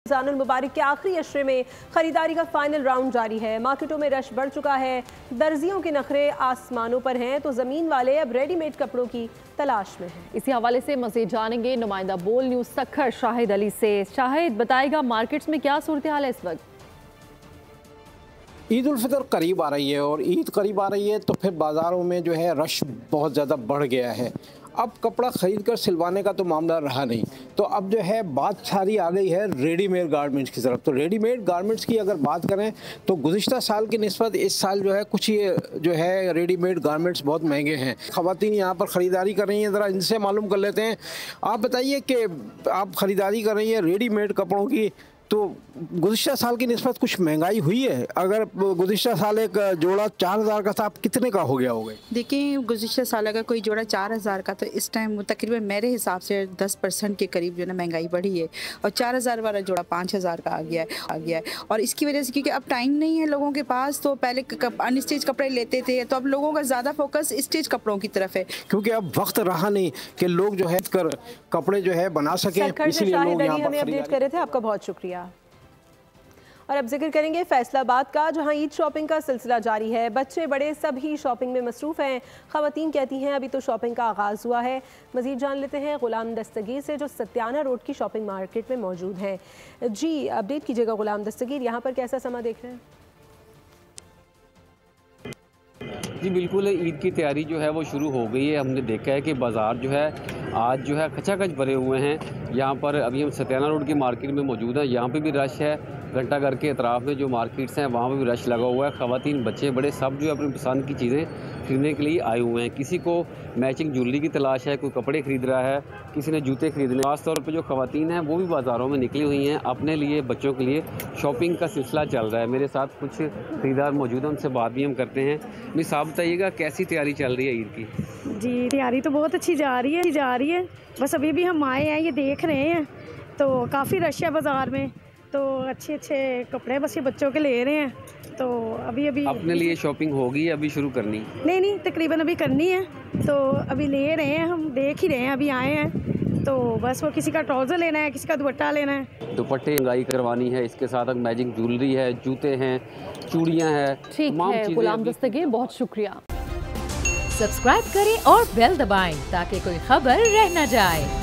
रमज़ानुल मुबारक के आखिरी अशरे में खरीदारी का फाइनल राउंड जारी है। मार्केटों में रश बढ़ चुका है, दर्जियों के नखरे आसमानों पर हैं, तो ज़मीन वाले अब रेडीमेड कपड़ों की तलाश में हैं। इसी हवाले से मज़ीद जानेंगे नुमाइंदा बोल न्यूज़ सखर शाहिद अली से। शाहिद, बताएगा मार्केट्स में क्या सूरत हाल है इस वक्त? ईद उल फितर करीब आ रही है और ईद करीब आ रही है तो फिर बाज़ारों में जो है रश बहुत ज़्यादा बढ़ गया है। अब कपड़ा ख़रीद कर सिलवाने का तो मामला रहा नहीं, तो अब जो है बात सारी आ गई है रेडीमेड गारमेंट्स की तरफ। तो रेडीमेड गारमेंट्स की अगर बात करें तो गुज़िश्ता साल की निस्बत इस साल जो है कुछ ये जो है रेडीमेड गारमेंट्स बहुत महंगे हैं। ख़वातीन यहाँ पर ख़रीदारी कर रही हैं, ज़रा इनसे मालूम कर लेते हैं। आप बताइए कि आप ख़रीदारी कर रही हैं रेडीमेड कपड़ों की, तो गुज़िश्ता साल की निस्बत कुछ महंगाई हुई है? अगर गुज़िश्ता साल एक जोड़ा 4000 का था, आप कितने का हो गया होगा? देखिए, गुज़िश्ता साल अगर कोई जोड़ा 4000 का, तो इस टाइम तकरीबन मेरे हिसाब से 10% के करीब जो है ना महंगाई बढ़ी है, और 4000 वाला जोड़ा 5000 का आ गया है। और इसकी वजह से क्योंकि अब टाइम नहीं है लोगों के पास, तो पहले अनस्टिच कपड़े लेते थे, तो अब लोगों का ज़्यादा फोकस स्टिच कपड़ों की तरफ है, क्योंकि अब वक्त रहा नहीं कि लोग जो है कर कपड़े जो है बना सकें, इसलिए लोग यहाँ पर अपडेट कर रहे थे। आपका बहुत शुक्रिया। और अब जिक्र करेंगे फैसलाबाद का, जहां ईद शॉपिंग का सिलसिला जारी है। बच्चे बड़े सभी शॉपिंग में मसरूफ़ हैं। ख़वातीन कहती हैं अभी तो शॉपिंग का आगाज़ हुआ है। मज़ीद जान लेते हैं ग़ुलाम दस्तगीर से, जो सत्याना रोड की शॉपिंग मार्केट में मौजूद हैं। जी अपडेट कीजिएगा ग़ुलाम दस्तगीर, यहाँ पर कैसा समा देख रहे हैं? जी बिल्कुल, ईद की तैयारी जो है वो शुरू हो गई है। हमने देखा है कि बाज़ार जो है आज जो है खचाखच भरे हुए हैं। यहाँ पर अभी हम सत्याना रोड की मार्केट में मौजूद हैं, यहाँ पे भी रश है। घंटा घर के अतराफ़ में जो मार्केट्स हैं वहाँ पे भी रश लगा हुआ है। ख़वातीन बच्चे बड़े सब जो है अपनी पसंद की चीज़ें खरीदने के लिए आए हुए हैं। किसी को मैचिंग ज्वेलरी की तलाश है, कोई कपड़े ख़रीद रहा है, किसी ने जूते खरीदने। ख़ास तौर पर जो ख़वातीन हैं वो भी बाज़ारों में निकली हुई हैं, अपने लिए बच्चों के लिए शॉपिंग का सिलसिला चल रहा है। मेरे साथ कुछ खरीदार मौजूद हैं, उनसे बात भी हम करते हैं। मिस आप बताइएगा कैसी तैयारी चल रही है ईद की? जी तैयारी तो बहुत अच्छी जा रही है। बस अभी भी हम आए हैं, ये देख रहे हैं, तो काफ़ी रश है बाज़ार में, तो अच्छे कपड़े बस ये बच्चों के ले रहे हैं। तो अभी अपने लिए शॉपिंग होगी या अभी शुरू करनी? नहीं, तकरीबन अभी करनी है, तो अभी ले रहे हैं, हम देख ही रहे हैं, अभी आए हैं। तो बस वो किसी का ट्राउज़र लेना है, किसी का दुपट्टा लेना है, दुपट्टे रंगाई करवानी है, इसके साथ मैचिंग ज्वेलरी है, जूते हैं, चूड़ियाँ हैं। ठीक है ग़ुलाम दस्तगीर, बहुत शुक्रिया। सब्सक्राइब करें और बेल दबाएं ताकि कोई खबर रह न जाए।